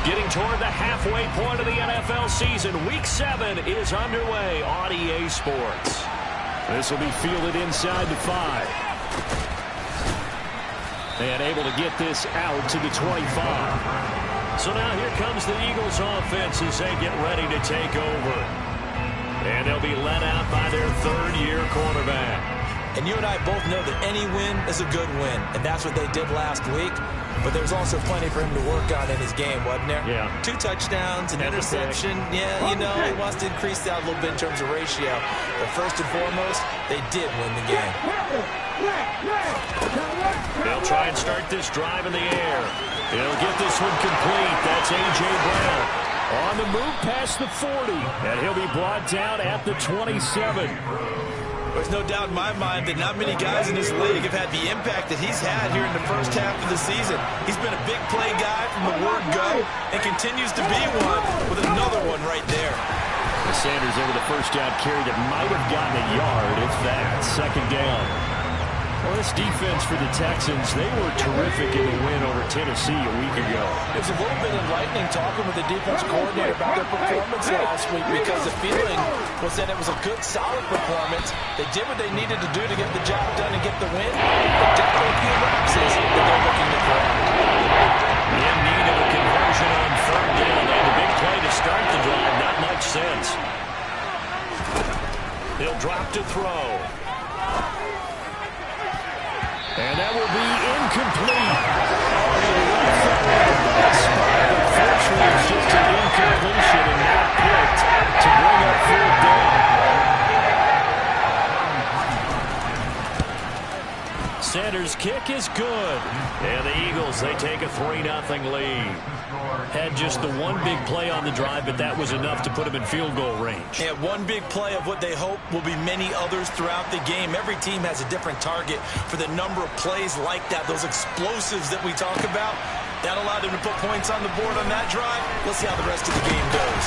Getting toward the halfway point of the NFL season. Week 7 is underway on EA Sports. This will be fielded inside the 5. And able to get this out to the 25. So now here comes the Eagles offense as they get ready to take over. And they'll be led out by their third-year quarterback. And you and I both know that any win is a good win. And that's what they did last week. But there's also plenty for him to work on in his game, wasn't there? Yeah. 2 touchdowns, an interception. Yeah, you know, he wants to increase that a little bit in terms of ratio. But first and foremost, they did win the game. They'll try and start this drive in the air. He'll get this one complete. That's A.J. Brown. On the move past the 40. And he'll be brought down at the 27. There's no doubt in my mind that not many guys in this league have had the impact that he's had here in the first half of the season. He's been a big play guy from the word go and continues to be one with another one right there. Sanders over the first down carry that might have gotten a yard, if that. Second down. Well, this defense for the Texans, they were terrific in the win over Tennessee a week ago. It was a little bit enlightening talking with the defense coordinator about their performance last week because the feeling was that it was a good, solid performance. They did what they needed to do to get the job done and get the win, but definitely a few lapses that they're looking to correct. In need of a conversion on third down. They had a big play to start the drive. Not much sense. He'll drop to throw. And that will be incomplete. Unfortunately, it's just an incompletion and not picked to bring up fourth down. Sanders' kick is good. And the Eagles, they take a 3-0 lead. Had just the one big play on the drive, but that was enough to put him in field goal range. Yeah, one big play of what they hope will be many others throughout the game. Every team has a different target for the number of plays like that, those explosives that we talk about. That allowed him to put points on the board on that drive. Let's see how the rest of the game goes.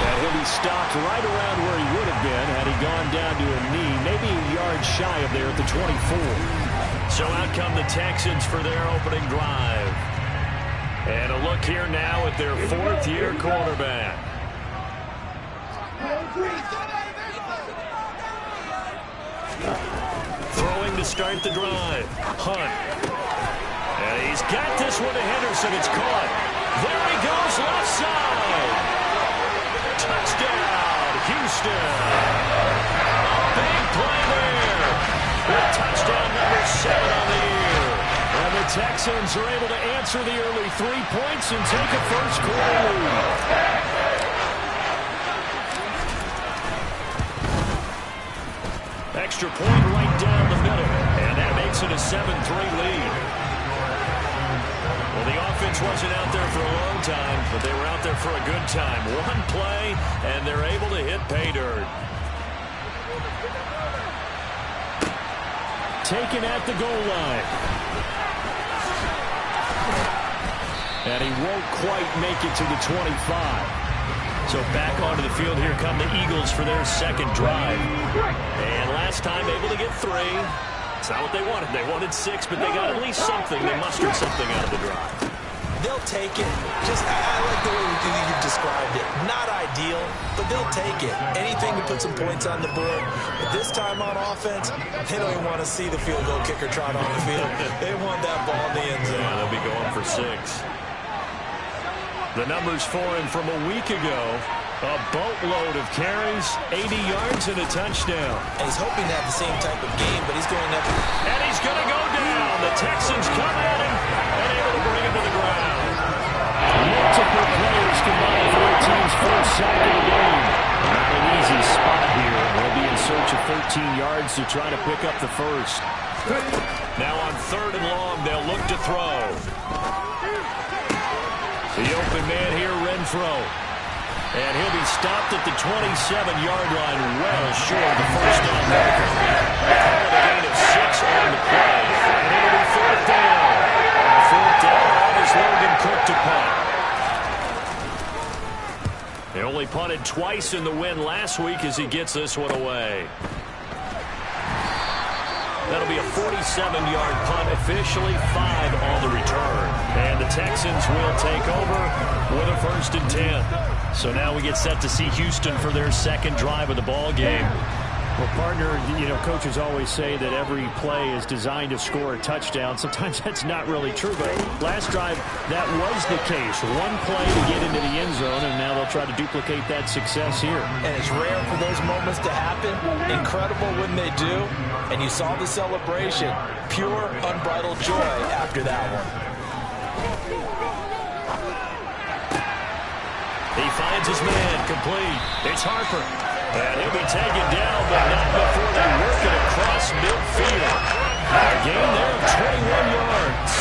And he'll be stopped right around where he would have been had he gone down to a knee, maybe a yard shy of there at the 24. So out come the Texans for their opening drive. And a look here now at their fourth-year quarterback. Throwing to start the drive. Hunt. And he's got this one to Henderson. It's caught. There he goes, left side. Touchdown, Houston. Big play there. With touchdown number 7 on the year. And the Texans are able to answer the early 3 points and take a first-quarter lead. Extra point right down the middle, and that makes it a 7-3 lead. Well, the offense wasn't out there for a long time, but they were out there for a good time. One play, and they're able to hit pay dirt. Taken at the goal line. And he won't quite make it to the 25. So back onto the field, here come the Eagles for their second drive. And last time able to get 3. It's not what they wanted. They wanted 6, but they got at least something. They mustered something out of the drive. They'll take it. I like the way you described it. Not ideal, but they'll take it. Anything to put some points on the board. But this time on offense, they don't even want to see the field goal kicker trot on the field. They want that ball in the end zone. Yeah, they'll be going for 6. The numbers for him from a week ago, a boatload of carries, 80 yards and a touchdown. And he's hoping to have the same type of game, but he's going up. And he's going to go down. The Texans come at him and able to bring him to the ground. Multiple players combined for their team's first sack of the game. Not an easy spot here. They'll be in search of 13 yards to try to pick up the first. Now on 3rd and long, they'll look to throw. The open man here, Renfro. And he'll be stopped at the 27-yard line, well short of the first down marker. A gain of 6 on the play. And it'll be 4th down. And 4th down on is Logan Cook to punt. They only punted twice in the win last week as he gets this one away. That'll It'll be a 47-yard punt, officially 5 on the return. And the Texans will take over with a 1st and 10. So now we get set to see Houston for their second drive of the ball game. Well, partner, you know, coaches always say that every play is designed to score a touchdown. Sometimes that's not really true, but last drive, that was the case. One play to get into the end zone, and now they'll try to duplicate that success here. And it's rare for those moments to happen. Incredible when they do. And you saw the celebration. Pure, unbridled joy after that one. He finds his man, complete. It's Harper. And he'll be taken down, but not before they work it across midfield. A gain there of 21 yards.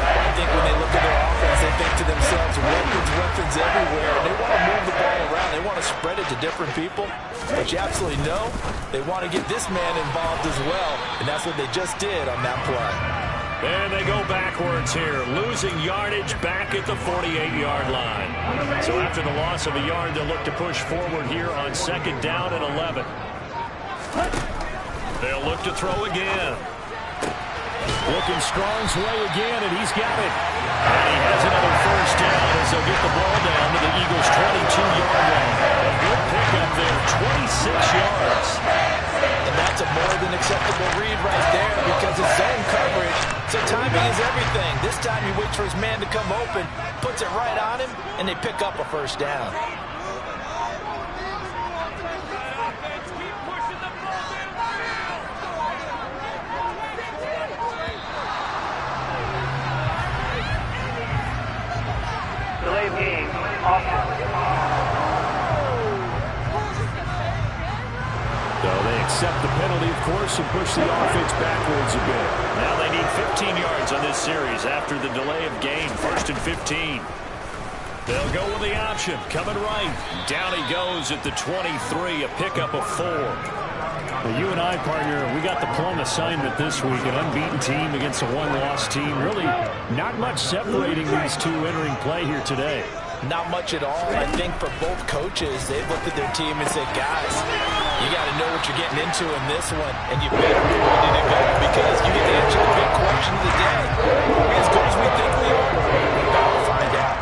I think when they look at their offense, they think to themselves, weapons everywhere. And they want to move the ball around. They want to spread it to different people. But you absolutely know they want to get this man involved as well. And that's what they just did on that play. And they go backwards here, losing yardage back at the 48-yard line. So after the loss of a yard, they'll look to push forward here on 2nd down and 11. They'll look to throw again. Looking Strong's way again, and he's got it. And he has another 1st down as they'll get the ball down to the Eagles' 22-yard line. A good pickup there, 26 yards. And that's a more than acceptable read right there because it's zone coverage. So timing is everything. This time he waits for his man to come open, puts it right on him, and they pick up a 1st down. Delay of game, offense. So they accept the penalty, of course, and push the offense backwards a bit. Now they need 15 yards on this series after the delay of game. 1st and 15. They'll go with the option. Coming right. Down he goes at the 23. A pickup of 4. Well, you and I, partner, we got the plum assignment this week. An unbeaten team against a one-loss team. Really not much separating these two entering play here today. Not much at all. I think for both coaches, they've looked at their team and said, guys, you got to know what you're getting into in this one, and you better be ready to go because you get to answer the big question of the day. Are we as good as we think we are? We're about to find out.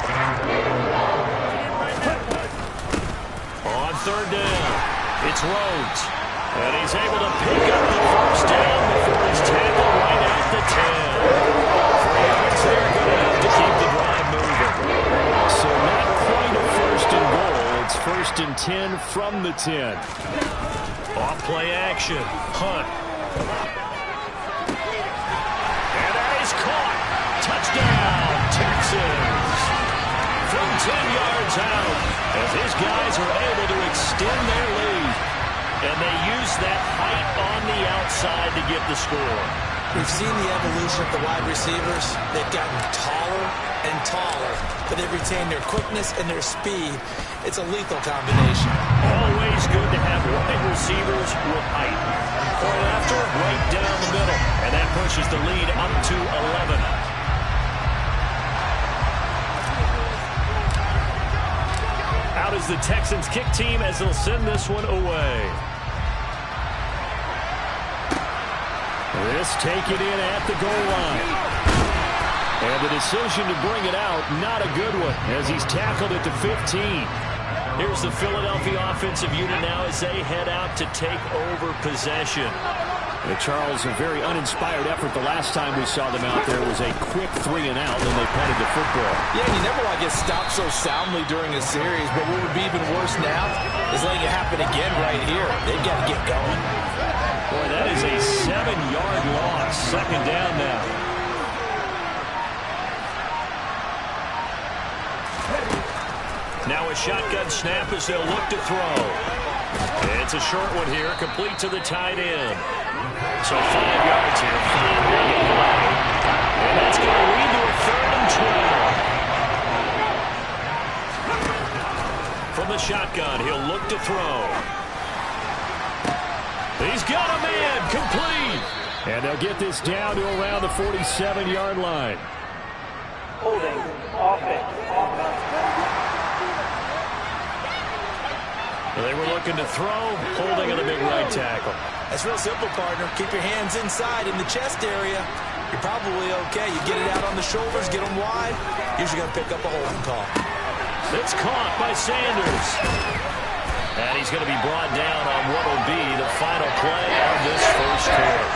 On 3rd down, it's Rhodes. And he's able to pick up the 1st down before he's tackled right at the 10. 3 yards there, good enough to keep the drive moving. So not quite a 1st and goal. It's 1st and 10 from the 10. Off play action. Hunt. And that is caught. Touchdown, Texans. From 10 yards out, as his guys are able to extend their lead. And they use that height on the outside to get the score. We've seen the evolution of the wide receivers. They've gotten taller and taller, but they've retained their quickness and their speed. It's a lethal combination. Always good to have wide receivers with height. Point after, right down the middle. And that pushes the lead up to 11. Out is the Texans kick team as they'll send this one away. This taken in at the goal line. And the decision to bring it out, not a good one, as he's tackled at the 15. Here's the Philadelphia offensive unit now as they head out to take over possession. Charles, a very uninspired effort. The last time we saw them out there was a quick 3 and out, and they punted the football. Yeah, you never want to get stopped so soundly during a series, but what would be even worse now is letting it happen again right here. They've got to get going. Boy, that is a 7-yard loss. 2nd down now. Now a shotgun snap as they'll look to throw. It's a short one here, complete to the tight end. So 5 yards here, 5 on the play. And that's going to lead to a 3rd and 12. From the shotgun, he'll look to throw. He's got a man, complete. And they'll get this down to around the 47-yard line. Holding, offense. They were looking to throw, holding on the big right tackle. That's real simple, partner. Keep your hands inside in the chest area. You're probably okay. You get it out on the shoulders, get them wide. Usually going to pick up a holding call. It's caught by Sanders. And he's going to be brought down on what will be the final play of this first quarter.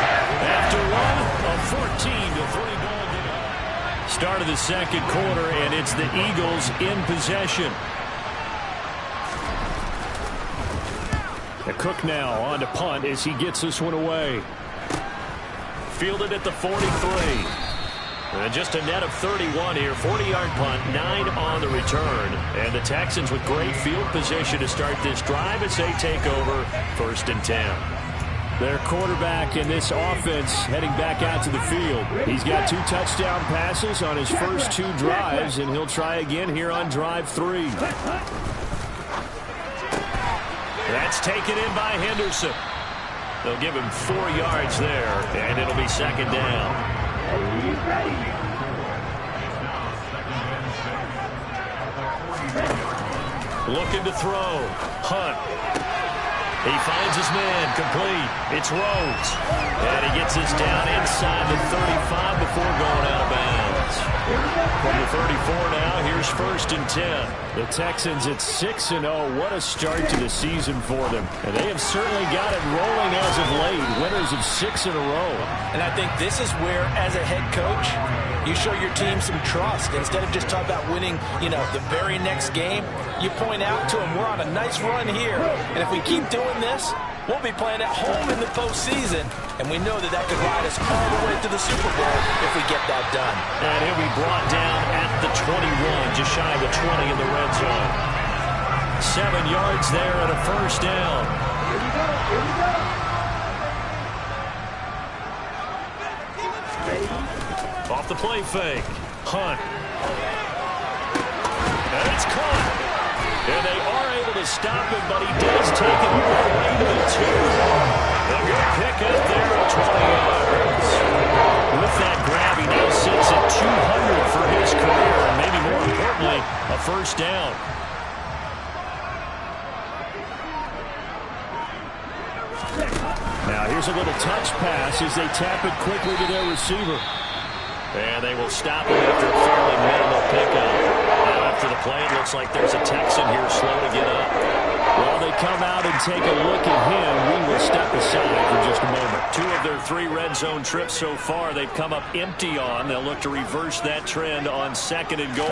After one, a 14-3 ball game. Start of the second quarter, and it's the Eagles in possession. Cook now on to punt as he gets this one away. Fielded at the 43. And just a net of 31 here. 40-yard punt, 9 on the return. And the Texans with great field position to start this drive as they take over 1st and 10. Their quarterback in this offense heading back out to the field. He's got 2 touchdown passes on his first 2 drives, and he'll try again here on drive 3. That's taken in by Henderson. They'll give him 4 yards there, and it'll be 2nd down. Looking to throw. Hunt. He finds his man. Complete. It's Rhodes. And he gets this down inside the 35 before going out of bounds. From the 34 now, here's 1st and 10. The Texans at 6-0. What a start to the season for them. And they have certainly got it rolling as of late. Winners of 6 in a row. And I think this is where, as a head coach, you show your team some trust. Instead of just talking about winning, the very next game, you point out to them, we're on a nice run here. And if we keep doing this, we'll be playing at home in the postseason. And we know that could ride us all the way to the Super Bowl if we get that done. And he'll be brought down at the 21, just shy of the 20 in the red zone. 7 yards there and a 1st down. Here we go. Off the play fake. Hunt. And it's caught. And they are able to stop him, but he does take it all the way to the 2. A good pickup there at 20 yards. With that grab, he now sits at 200 for his career, and maybe more importantly, a 1st down. Now here's a little touch pass as they tap it quickly to their receiver. And they will stop him after a fairly minimal pickup. Now after the play, it looks like there's a Texan here slow to get up. While they come out and take a look at him, we will step aside for just a moment. 2 of their 3 red zone trips so far, they've come up empty on. They'll look to reverse that trend on 2nd and goal.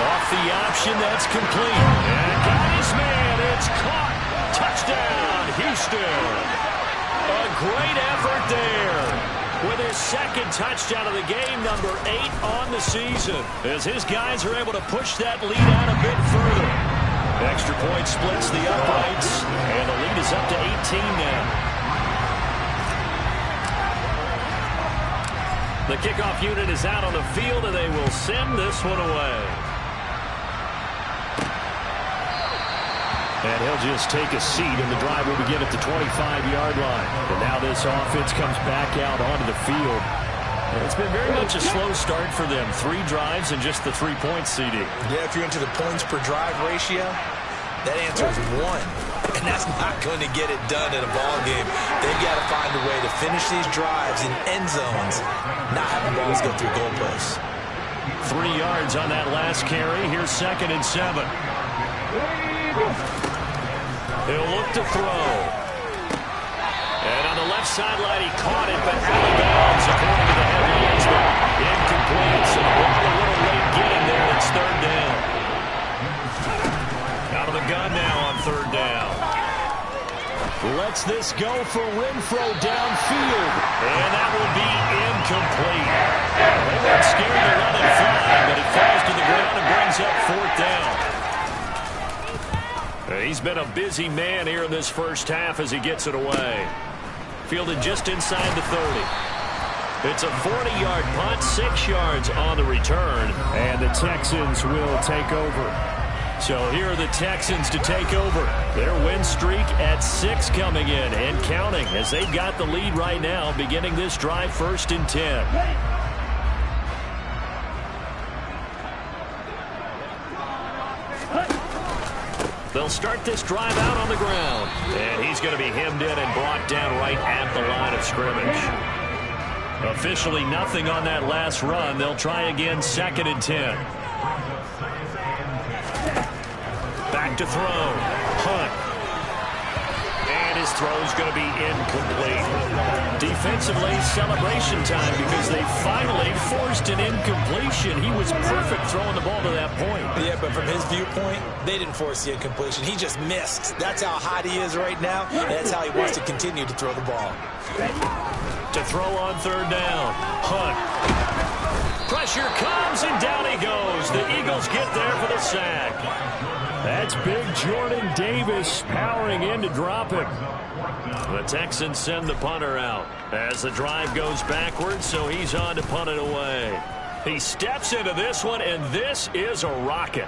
Off the option, that's complete. And got his man, it's caught. Touchdown, Houston. A great effort there. With his 2nd touchdown of the game, number 8 on the season, as his guys are able to push that lead out a bit further. Extra point splits the uprights, and the lead is up to 18 now. The kickoff unit is out on the field, and they will send this one away. And he'll just take a seat, and the drive will begin at the 25-yard line. And now this offense comes back out onto the field. And it's been very much a slow start for them. 3 drives and just the 3 points, CD. Yeah, if you're into the points per drive ratio, that answer is 1. And that's not going to get it done in a ball game. They've got to find a way to finish these drives in end zones, not having balls go through goalposts. 3 yards on that last carry. Here's 2nd and 7. He'll look to throw. And on the left sideline, he caught it, but out of bounds, according to the headlines. Incomplete, so a little late getting there. It's 3rd down. Out of the gun now on 3rd down. Lets this go for Renfro downfield. And that will be incomplete. They weren't scared to let it fly, but it falls to the ground and brings up 4th down. He's been a busy man here in this first half as he gets it away. Fielded just inside the 30. It's a 40-yard punt, 6 yards on the return, and the Texans will take over. So here are the Texans to take over. Their win streak at 6 coming in and counting as they've got the lead right now beginning this drive 1st and 10. They'll start this drive out on the ground. And he's going to be hemmed in and brought down right at the line of scrimmage. Officially nothing on that last run. They'll try again, 2nd and 10. Back to throw. Hunt. And his throw's going to be incomplete. Defensively, celebration time because they finally forced an incompletion. He was perfect throwing the ball to that point. Yeah, but from his viewpoint, they didn't force the incompletion. He just missed. That's how hot he is right now, and that's how he wants to continue to throw the ball. To throw on 3rd down. Hunt. Pressure comes, and down he goes. The Eagles get there for the sack. That's big Jordan Davis powering in to drop him. The Texans send the punter out as the drive goes backwards, so he's on to punt it away. He steps into this one, and this is a rocket.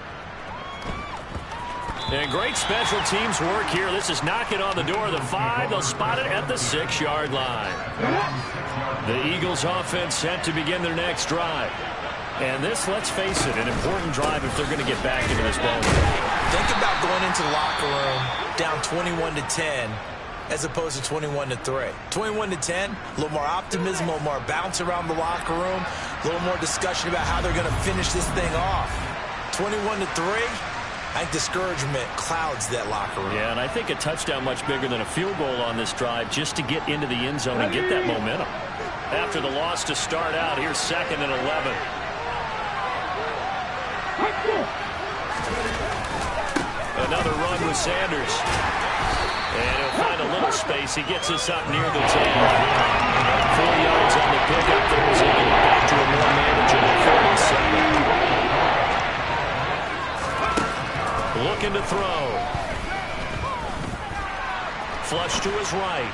And great special teams work here. This is knocking on the door of the 5. They'll spot it at the 6-yard line. The Eagles offense set to begin their next drive. And this, let's face it, an important drive if they're going to get back into this ball game. Think about going into the locker room down 21-10 as opposed to 21-3. 21-10, a little more optimism, a little more bounce around the locker room, a little more discussion about how they're going to finish this thing off. 21-3, I think discouragement clouds that locker room. Yeah, and I think a touchdown much bigger than a field goal on this drive just to get into the end zone and get that momentum. After the loss to start out, here's 2nd and 11. Another run with Sanders. And he'll find a little space. He gets us up near the 10. 4 yards on the pickup. There as he gets back to a more manageable 47. Looking to throw. Flush to his right.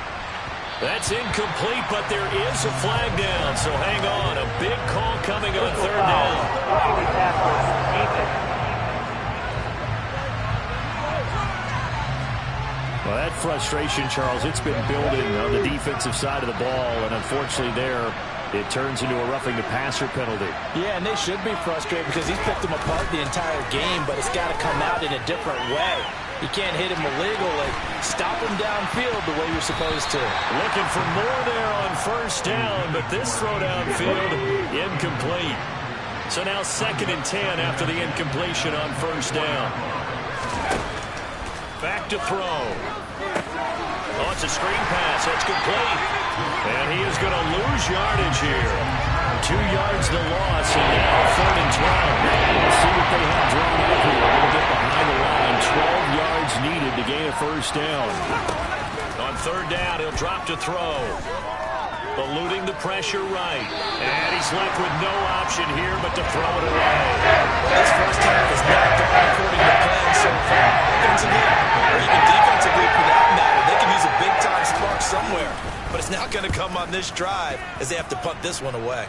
That's incomplete, but there is a flag down, so hang on. A big call coming on 3rd down. Well, that frustration, Charles, it's been building on the defensive side of the ball, and unfortunately there, it turns into a roughing the passer penalty. Yeah, and they should be frustrated because he's picked them apart the entire game, but it's got to come out in a different way. You can't hit him illegally. Stop him downfield the way you're supposed to. Looking for more there on 1st down, but this throw downfield, incomplete. So now 2nd and 10 after the incompletion on 1st down. Back to throw. Oh, it's a screen pass. That's complete. And he is going to lose yardage here. 2 yards the loss, and now 3rd and 12. Let's see what they have drawn up here. A little bit behind the line. 12 yards needed to gain a 1st down. On 3rd down, he'll drop to throw. Eluding the pressure right. And he's left with no option here but to throw it away. This first half is not going according to plan so far. Offensively, or even defensively for that matter. They can use a big-time spark somewhere. But it's not going to come on this drive as they have to punt this one away.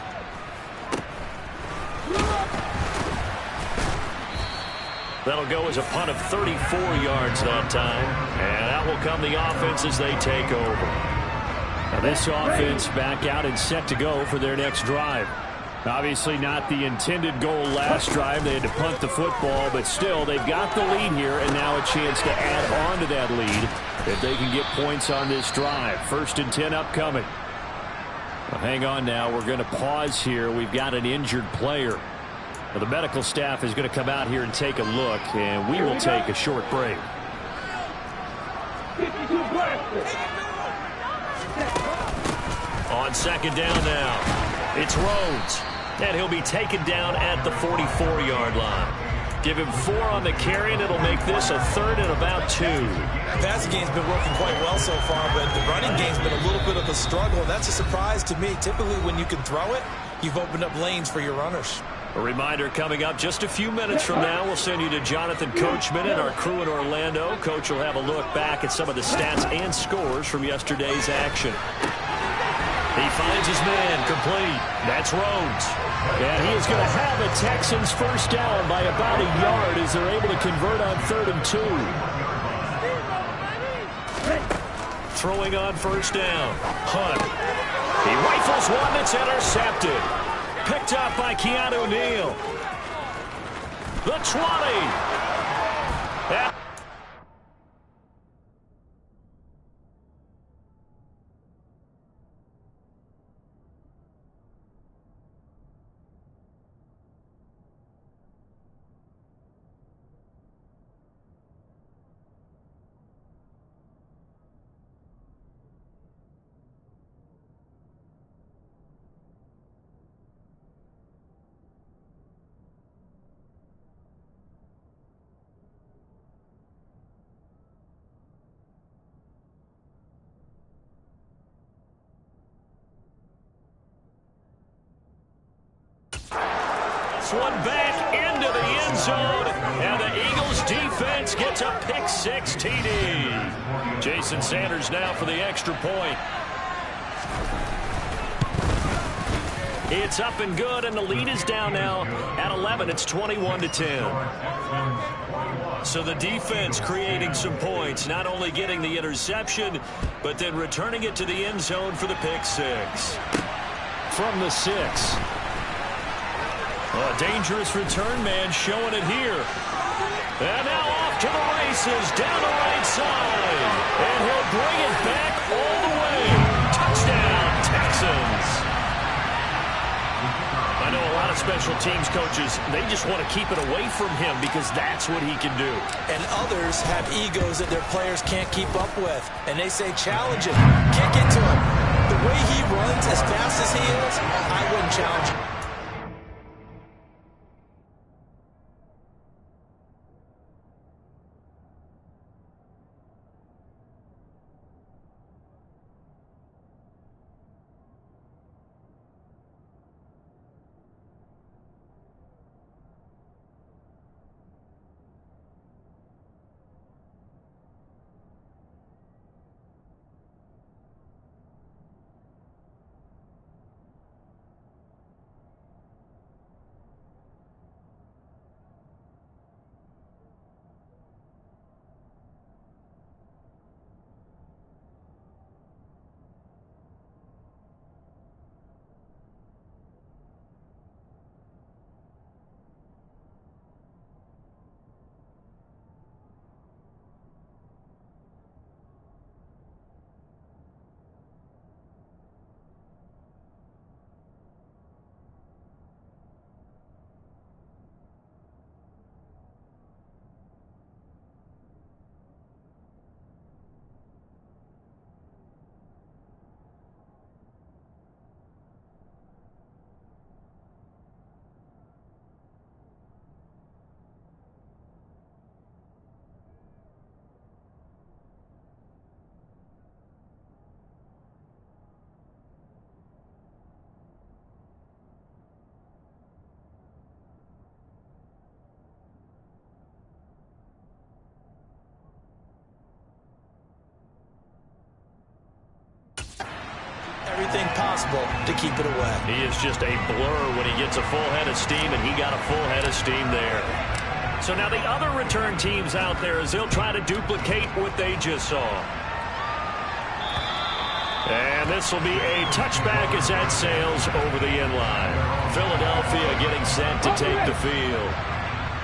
That'll go as a punt of 34 yards that time. And out will come the offense as they take over. Now this offense back out and set to go for their next drive. Obviously not the intended goal last drive. They had to punt the football, but still they've got the lead here and now a chance to add on to that lead if they can get points on this drive. 1st and 10 upcoming. Well, hang on now. We're going to pause here. We've got an injured player. Now, the medical staff is going to come out here and take a look, and we will take a short break. On 2nd down now, it's Rhodes, and he'll be taken down at the 44-yard line. Give him 4 on the carry, and it'll make this a 3rd and about 2. The passing game's been working quite well so far, but the running game's been a little bit of a struggle, and that's a surprise to me. Typically, when you can throw it, you've opened up lanes for your runners. A reminder coming up just a few minutes from now. We'll send you to Jonathan Coachman and our crew in Orlando. Coach will have a look back at some of the stats and scores from yesterday's action. He finds his man complete. That's Rhodes. And he is going to have a Texans 1st down by about a yard as they're able to convert on 3rd and 2. Throwing on 1st down. Hunt. He rifles one that's intercepted. Picked up by Keanu Neal. The 20. this one back into the end zone, and the Eagles defense gets a pick-6 TD. Jason Sanders now for the extra point. It's up and good, and the lead is down now at 11. It's 21-10. So the defense creating some points, not only getting the interception, but then returning it to the end zone for the pick-6. From the 6. A dangerous return man showing it here. And now off to the races down the right side. And he'll bring it back all the way. Touchdown, Texans. I know a lot of special teams coaches, they just want to keep it away from him because that's what he can do. And others have egos that their players can't keep up with. And they say, challenge him, kick it to him. The way he runs as fast as he is, I wouldn't challenge him. Everything possible to keep it away. He is just a blur when he gets a full head of steam, and he got a full head of steam there. So now the other return teams out there as they'll try to duplicate what they just saw. And this will be a touchback as that sails over the end line. Philadelphia getting set to take the field.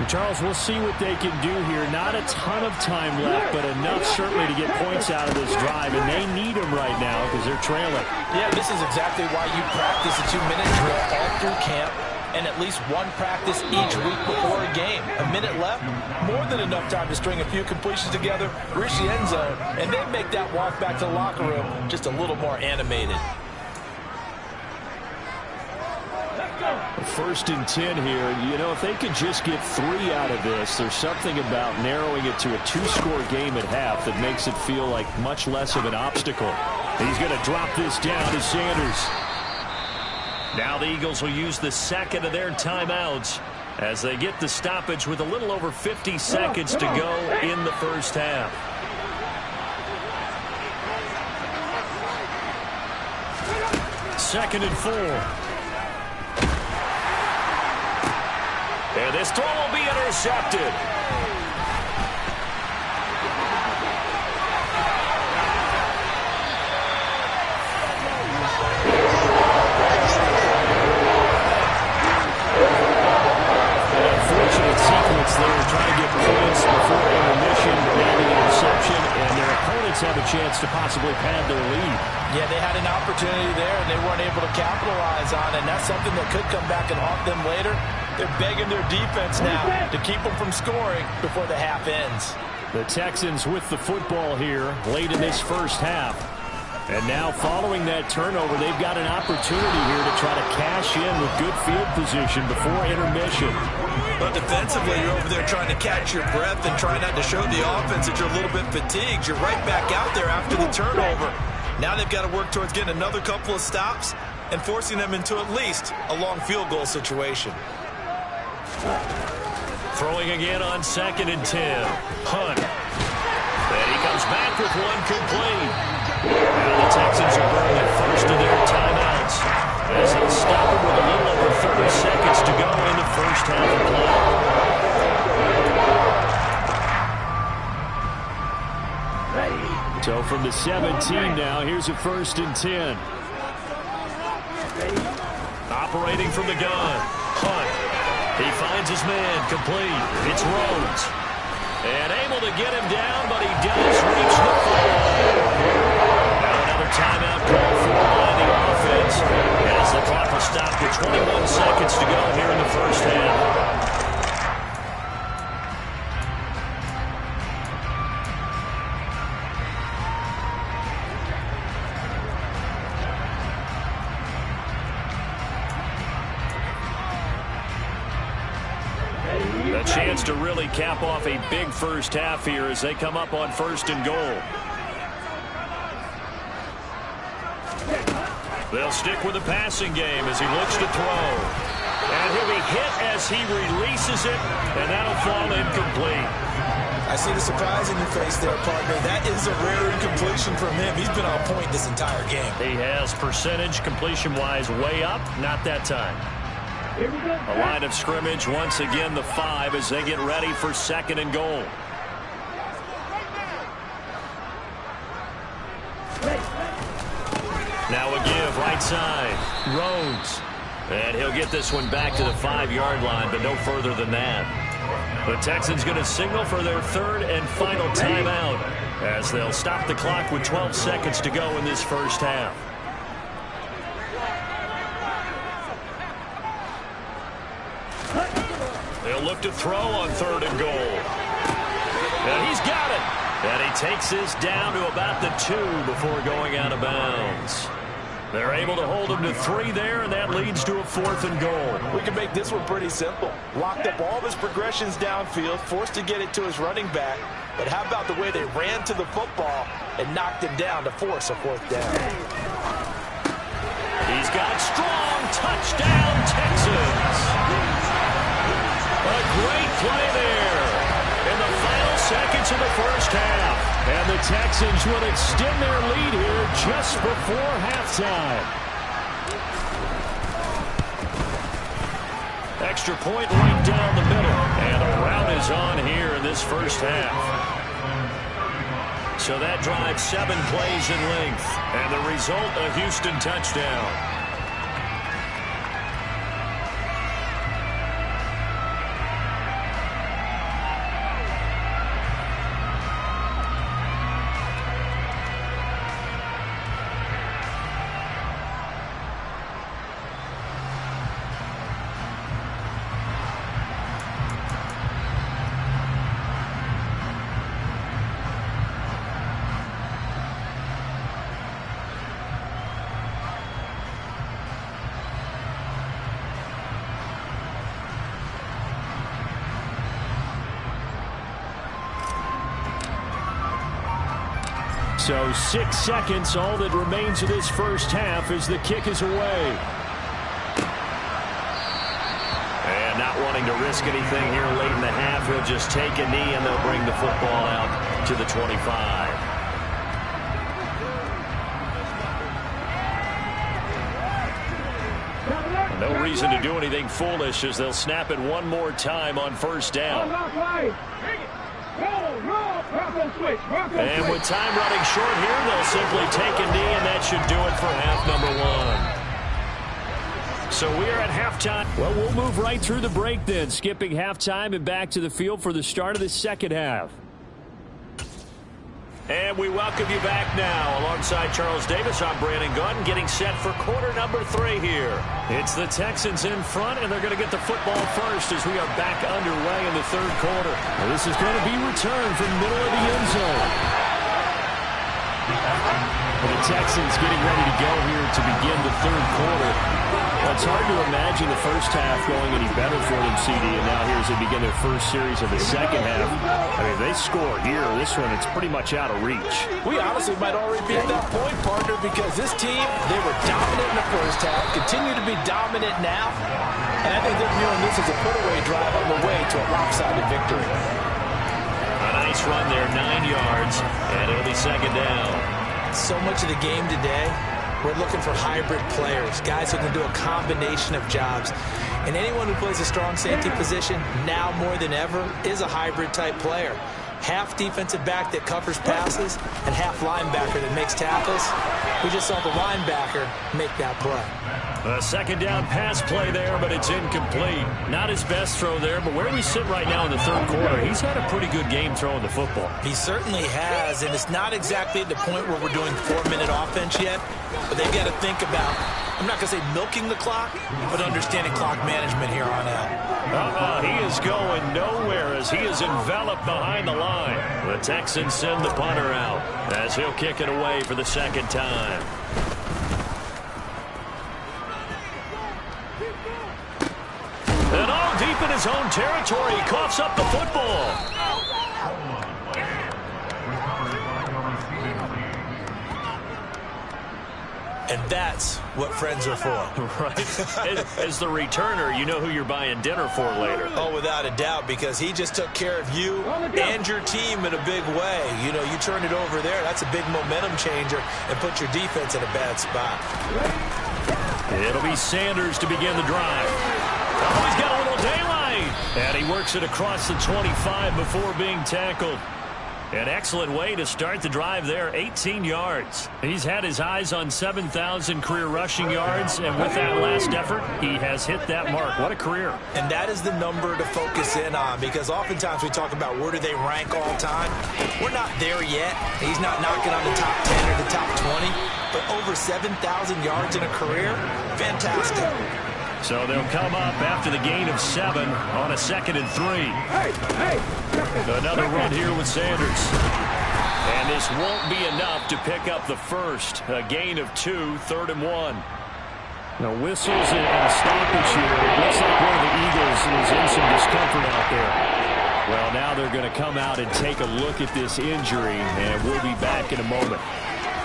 Charles, we'll see what they can do here. Not a ton of time left, but enough certainly to get points out of this drive, and they need them right now because they're trailing. Yeah, this is exactly why you practice a 2-minute drill all through camp and at least one practice each week before a game. A minute left, more than enough time to string a few completions together, reach the end zone, and then make that walk back to the locker room just a little more animated. 1st and 10 here. You know, if they could just get 3 out of this, there's something about narrowing it to a 2-score game at half that makes it feel like much less of an obstacle. He's going to drop this down to Sanders. Now the Eagles will use the second of their timeouts as they get the stoppage with a little over 50 seconds to go in the first half. Second and 4. And this throw will be intercepted. Unfortunate sequence there, trying to get points before intermission, but now the interception, and their opponents have a chance to possibly pad their lead. Yeah, they had an opportunity there, and they weren't able to capitalize on it, and that's something that could come back and haunt them later. They're begging their defense now to keep them from scoring before the half ends. The Texans with the football here late in this first half. And now following that turnover, they've got an opportunity here to try to cash in with good field position before intermission. But defensively, you're over there trying to catch your breath and try not to show the offense that you're a little bit fatigued. You're right back out there after the turnover. Now they've got to work towards getting another couple of stops and forcing them into at least a long field goal situation. Throwing again on 2nd and 10. Hunt. And he comes back with one complete. Now the Texans are burning their first of their timeouts as they'll stop him with a little over 30 seconds to go in the first half of play. So from the 17 now, here's a 1st and 10. Operating from the gun. Hunt. He finds his man. Complete. It's Rhodes. And able to get him down, but he does reach the foul. Now another timeout call for by the offense as the clock will stop with 21 seconds to go here in the first half. A chance to really cap off a big first half here as they come up on 1st and goal. They'll stick with the passing game as he looks to throw. And he'll be hit as he releases it, and that'll fall incomplete. I see the surprise in your face there, partner. That is a rare incompletion from him. He's been on point this entire game. He has percentage completion-wise way up, not that time. A line of scrimmage, once again the 5 as they get ready for 2nd and goal. Now a give, right side. Rhodes. And he'll get this one back to the 5-yard line, but no further than that. The Texans going to signal for their 3rd and final timeout as they'll stop the clock with 12 seconds to go in this first half. They'll look to throw on 3rd and goal. And he's got it. And he takes this down to about the 2 before going out of bounds. They're able to hold him to 3 there, and that leads to a 4th and goal. We can make this one pretty simple. Locked up all of his progressions downfield, forced to get it to his running back. But how about the way they ran to the football and knocked him down to force a 4th down? He's got strong touchdown, Texans. A great play there in the final seconds of the first half. And the Texans will extend their lead here just before halftime. Extra point right down the middle. And a rout is on here in this first half. So that drives 7 plays in length. And the result, a Houston touchdown. So 6 seconds, all that remains of this first half as the kick is away. And not wanting to risk anything here late in the half, he'll just take a knee and they'll bring the football out to the 25. No reason to do anything foolish as they'll snap it one more time on 1st down. And with time running short here, they'll simply take a knee, and that should do it for half number 1. So we are at halftime. Well, we'll move right through the break then, skipping halftime and back to the field for the start of the second half. And we welcome you back now. Alongside Charles Davis, I'm Brandon Gunn, getting set for quarter number 3 here. It's the Texans in front, and they're going to get the football first as we are back underway in the 3rd quarter. Well, this is going to be returned from the middle of the end zone. The Texans getting ready to go here to begin the third quarter. Well, it's hard to imagine the first half going any better for them, CD, and now here as they begin their first series of the second half. I mean, they score here. This one, it's pretty much out of reach. We honestly might already be at that point, partner, because this team, they were dominant in the first half, continue to be dominant now, and I think they're viewing this as a put-away drive on the way to a lopsided victory. A nice run there, 9 yards, and it'll be second down. So much of the game today, we're looking for hybrid players, guys who can do a combination of jobs. And anyone who plays a strong safety position, now more than ever, is a hybrid-type player. Half defensive back that covers passes and half linebacker that makes tackles. We just saw the linebacker make that play. A second down pass play there, but it's incomplete. Not his best throw there, but where we sit right now in the third quarter, he's had a pretty good game throwing the football. He certainly has, and it's not exactly at the point where we're doing 4-minute offense yet, but they've got to think about, I'm not going to say milking the clock, but understanding clock management here on out. He is going nowhere as he is enveloped behind the line. The Texans send the punter out as he'll kick it away for the second time. And all deep in his own territory, he coughs up the football. And that's what friends are for. Right. As the returner, you know who you're buying dinner for later. Oh, without a doubt, because he just took care of you and your team in a big way. You know, you turn it over there, that's a big momentum changer and put your defense in a bad spot. It'll be Sanders to begin the drive. Oh, he's got a little daylight. And he works it across the 25 before being tackled. An excellent way to start the drive there, 18 yards. He's had his eyes on 7,000 career rushing yards, and with that last effort, he has hit that mark. What a career. And that is the number to focus in on, because oftentimes we talk about where do they rank all time. We're not there yet. He's not knocking on the top 10 or the top 20, but over 7,000 yards in a career, fantastic. So they'll come up after the gain of 7 on a 2nd and 3. Another run here with Sanders. And this won't be enough to pick up the first. A gain of 2, 3rd and 1. Now whistles and a stoppage here. It looks like one of the Eagles is in some discomfort out there. Well, now they're going to come out and take a look at this injury, and we'll be back in a moment.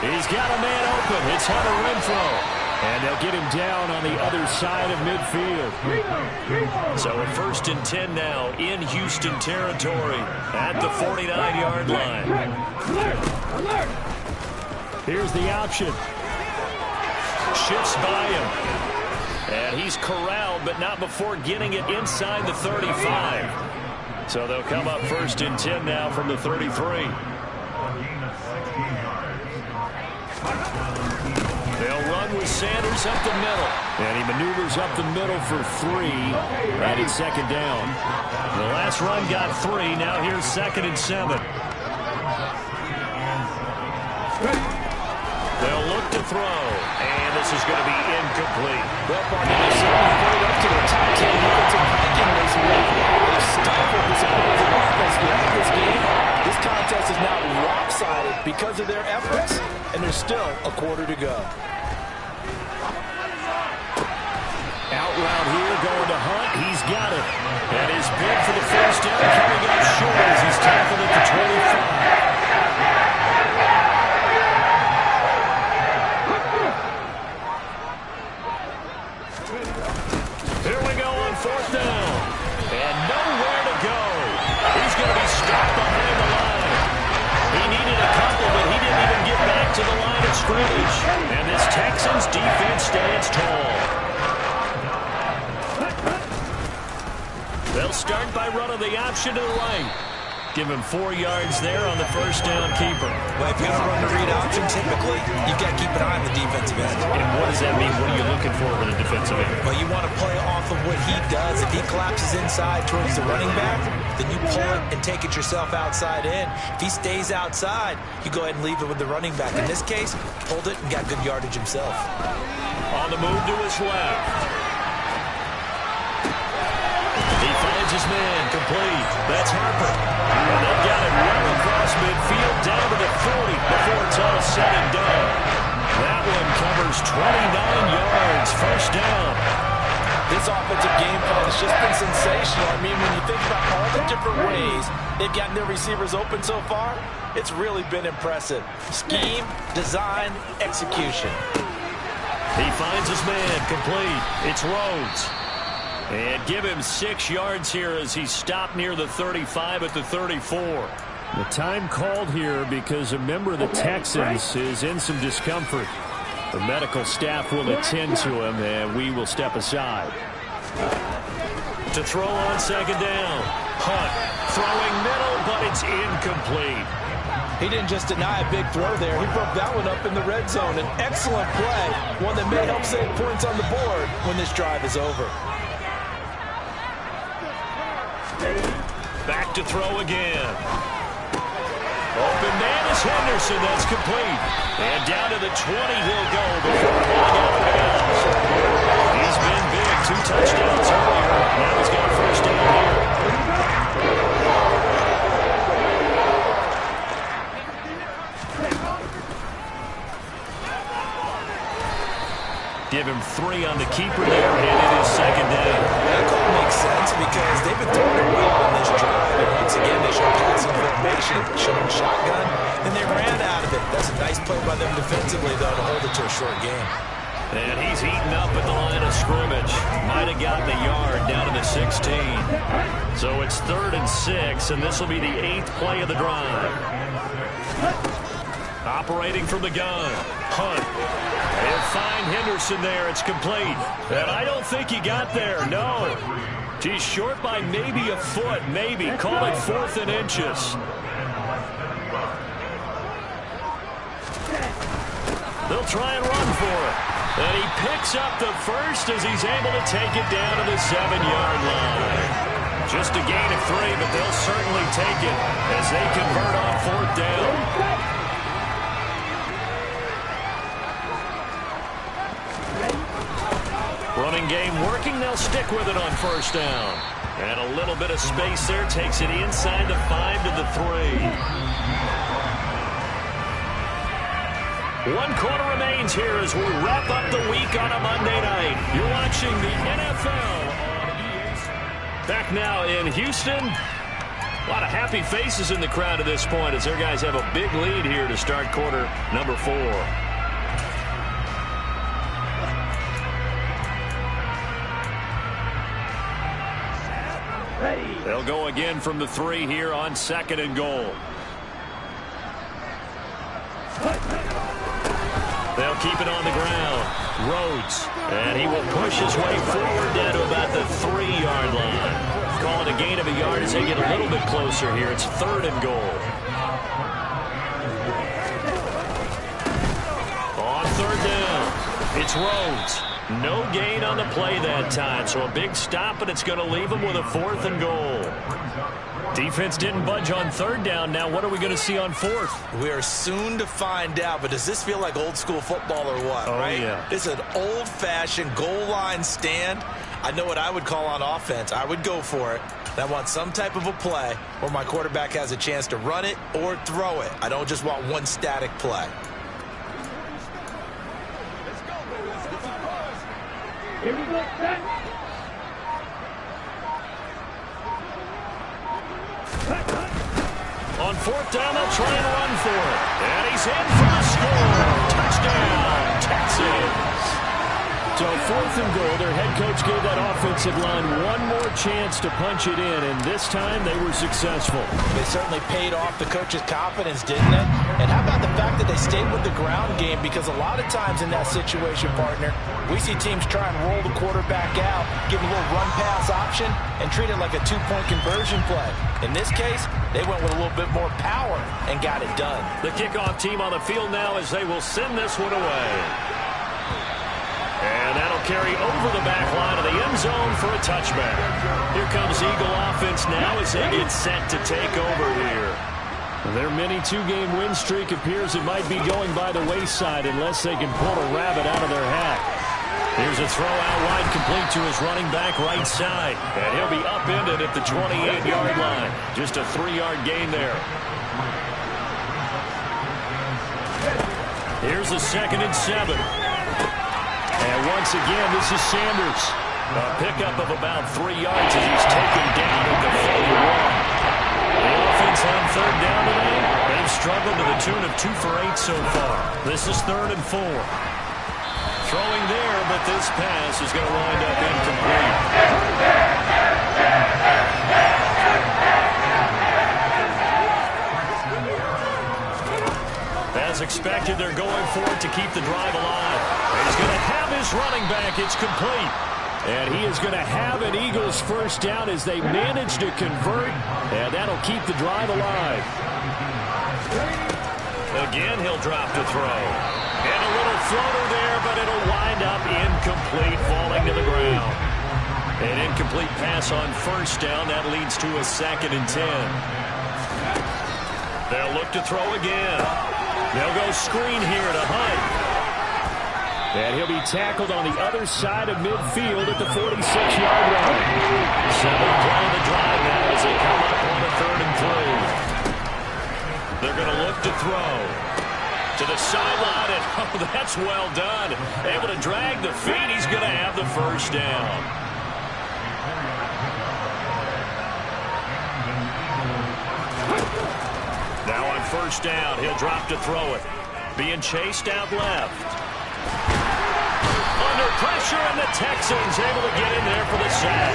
He's got a man open. It's Hunter Renfrow. And they'll get him down on the other side of midfield. So a 1st and 10 now in Houston territory at the 49-yard line. Here's the option. Shifts by him. And he's corralled, but not before getting it inside the 35. So they'll come up 1st and 10 now from the 33. They'll run with Sanders up the middle. And he maneuvers up the middle for 3. And it's 2nd down. The last run got 3. Now here's 2nd and 7. They'll look to throw. And this is going to be incomplete. Well, partner, they certainly played up to the top 10 defensive ranking this week. They stifled this opposing offense throughout this game. This contest is now lopsided because of their efforts, and there's still a quarter to go. Out route here, going to Hunt. He's got it. And his bid for the first down coming up short as he's tackled at the 25. Here we go on 4th down. And nowhere to go. He's going to be stopped behind the line. He needed a couple, but he didn't even get back to the line of scrimmage. And this Texans defense stands tall. They'll start by running the option to the right. Give him 4 yards there on the first down keeper. Well, if you're going to run the read option, typically, you've got to keep an eye on the defensive end. And what does that mean? What are you looking for with a defensive end? Well, you want to play off of what he does. If he collapses inside towards the running back, then you pull it and take it yourself outside in. If he stays outside, you go ahead and leave it with the running back. In this case, pulled it and got good yardage himself. On the move to his left. He finds his man, complete. That's Harper. And they've got it right across midfield down to the 40 before it's all said and done. covers 29 yards. First down. This offensive game plan has just been sensational. I mean, when you think about all the different ways they've gotten their receivers open so far, it's really been impressive. Scheme, design, execution. He finds his man complete. It's Rhodes. And give him 6 yards here as he stopped near the 35 at the 34. The time called here because a member of the Texans is in some discomfort. The medical staff will attend to him, and we will step aside. To throw on second down. Hunt throwing middle, but it's incomplete. He didn't just deny a big throw there. He broke that one up in the red zone. An excellent play, one that may help save points on the board when this drive is over. Back to throw again. Open man is Henderson. That's complete. And down to the 20 he'll go before going out of bounds. He's been big. 2 touchdowns earlier. Now he's got a first down here. Give him 3 on the keeper there, and it is second down. That call makes sense because they've been throwing it well on this drive. And once again, they showed passing formation, showing shotgun, and they ran out of it. That's a nice play by them defensively, though, to hold it to a short game. And he's eaten up at the line of scrimmage. Might have gotten a yard down to the 16. So it's 3rd and 6, and this will be the 8th play of the drive. Operating from the gun. Hunt. They'll find Henderson there. It's complete. And I don't think he got there. No. He's short by maybe a foot. Maybe. Call it 4th and inches. They'll try and run for it. And he picks up the first as he's able to take it down to the 7-yard line. Just a gain of 3, but they'll certainly take it as they convert on 4th down. Running game working. They'll stick with it on first down. And a little bit of space there takes it inside the 5 to the 3. 1 quarter remains here as we wrap up the week on a Monday night. You're watching the NFL on EA. Back now in Houston. A lot of happy faces in the crowd at this point as their guys have a big lead here to start quarter number 4. They'll go again from the 3 here on 2nd and goal. They'll keep it on the ground. Rhodes. And he will push his way forward down to about the 3-yard line. Call it a gain of a yard as they get a little bit closer here. It's 3rd and goal. On 3rd down, it's Rhodes. No gain on the play that time, so a big stop, and it's going to leave him with a 4th and goal. Defense didn't budge on 3rd down. Now what are we going to see on 4th? We are soon to find out, but does this feel like old school football or what, right? Yeah. It's an old-fashioned goal line stand. I know what I would call on offense. I would go for it. I want some type of a play where my quarterback has a chance to run it or throw it. I don't just want one static play. Here we go, set. On 4th down, they'll try and run for it. And he's in for the score. Touchdown, Texans. So 4th and goal, their head coach gave that offensive line one more chance to punch it in, and this time they were successful. They certainly paid off the coach's confidence, didn't it? And how about the fact that they stayed with the ground game? Because a lot of times in that situation, partner, we see teams try and roll the quarterback out, give a little run-pass option, and treat it like a 2-point conversion play. In this case, they went with a little bit more power and got it done. The kickoff team on the field now as they will send this one away. And that'll carry over the back line of the end zone for a touchback. Here comes Eagle offense now as they get set to take over here. Their mini 2-game win streak appears it might be going by the wayside unless they can pull a rabbit out of their hat. Here's a throw out wide complete to his running back right side. And he'll be upended at the 28-yard line. Just a 3-yard gain there. Here's a 2nd and 7. And once again, this is Sanders. A pickup of about 3 yards as he's taken down at the 41. The offense on third down today, they've struggled to the tune of 2 for 8 so far. This is 3rd and 4. Throwing there, but this pass is going to wind up incomplete. As expected, they're going for it to keep the drive alive. And he's going to have his running back. It's complete. And he is going to have an Eagles first down as they manage to convert, and that'll keep the drive alive. Again, he'll drop to throw. And a little floater there, but it'll wind up incomplete, falling to the ground. An incomplete pass on first down. That leads to a 2nd and 10. They'll look to throw again. They'll go screen here to Hunt. And he'll be tackled on the other side of midfield at the 46-yard line. 7th play of the drive now as they come up on a 3rd and 3. They're going to look to throw. To the sideline, and oh, that's well done. Able to drag the feet. He's going to have the first down. Now on first down, he'll drop to throw it. Being chased out left. Under pressure, and the Texans able to get in there for the sack.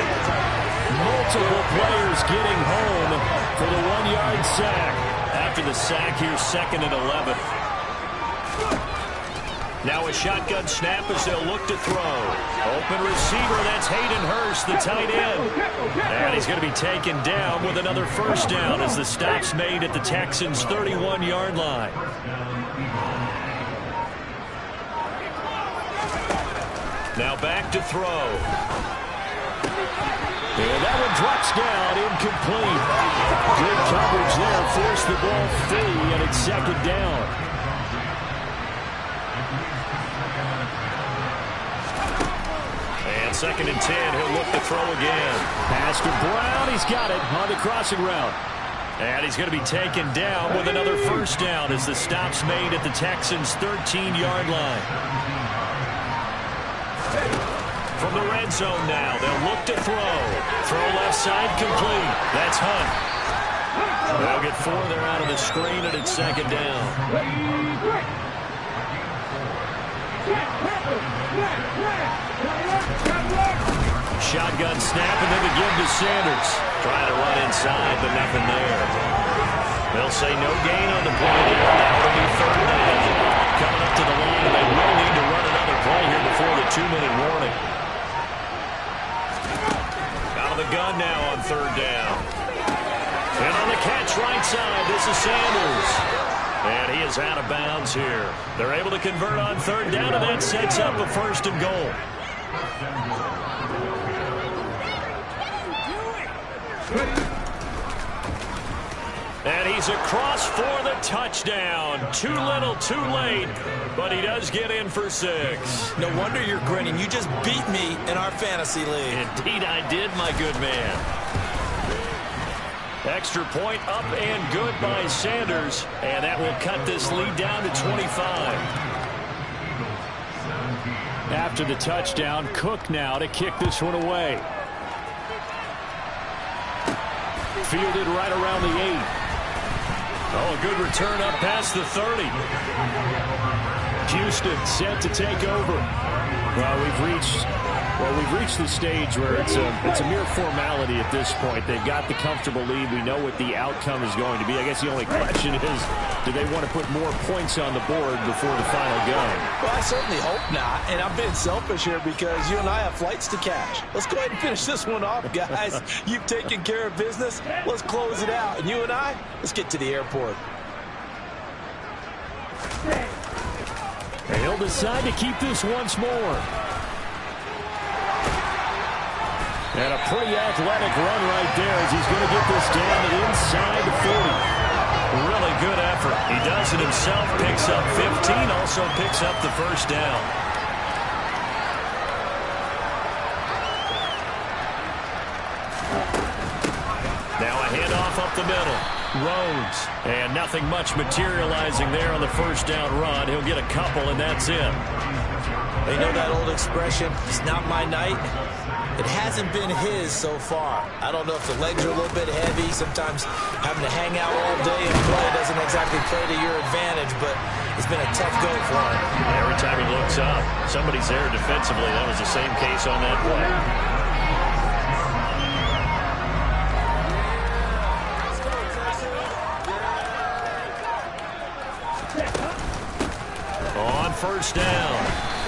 Multiple players getting home for the 1-yard sack. After the sack here, 2nd and 11. Now a shotgun snap as they'll look to throw. Open receiver, that's Hayden Hurst, the tight end. And he's going to be taken down with another first down as the stop's made at the Texans' 31-yard line. Now back to throw. And that one drops down, incomplete. Good coverage there, forced the ball free, and it's 2nd down. And 2nd and 10, he'll look to throw again. Pass to Brown, he's got it on the crossing route. And he's going to be taken down with another first down as the stop's made at the Texans' 13-yard line. From the red zone now, they'll look to throw. Throw left side complete. That's Hunt. They'll get 4 there out of the screen, and it's 2nd down. Shotgun snap, and then the give to Sanders. Trying to run inside, but nothing there. They'll say no gain on the play there. Now it'll be 3rd down. Coming up to the line, and they will need to run another play here before the 2-minute warning. Out of the gun now on 3rd down. And on the catch right side, this is Sanders. And he is out of bounds here. They're able to convert on 3rd down, and that sets up a 1st and goal. And he's across for the touchdown. Too little, too late, but he does get in for 6. No wonder you're grinning. You just beat me in our fantasy league. Indeed I did, my good man. Extra point up and good by Sanders, and that will cut this lead down to 25. After the touchdown, Cook now to kick this one away. Fielded right around the 8. Oh, a good return up past the 30. Houston set to take over. Well, we've reached the stage where it's a mere formality at this point. They've got the comfortable lead. We know what the outcome is going to be. I guess the only question is, do they want to put more points on the board before the final gun? Well, I certainly hope not. And I'm being selfish here because you and I have flights to catch. Let's go ahead and finish this one off, guys. You've taken care of business. Let's close it out. And you and I, let's get to the airport. And he'll decide to keep this once more. And a pretty athletic run right there as he's going to get this down inside the 40. Really good effort. He does it himself, picks up 15, also picks up the first down. Now a handoff up the middle. Rhodes. And nothing much materializing there on the first down run. He'll get a couple, and that's it. You know that old expression, it's not my night? It hasn't been his so far. I don't know if the legs are a little bit heavy. Sometimes having to hang out all day and play doesn't exactly play to your advantage, but it's been a tough go for him. Every time he looks up, somebody's there defensively. That was the same case on that play. On first down,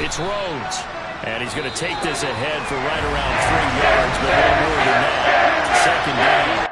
it's Rhodes. And he's going to take this ahead for right around 3 yards, but no more than that. Second down.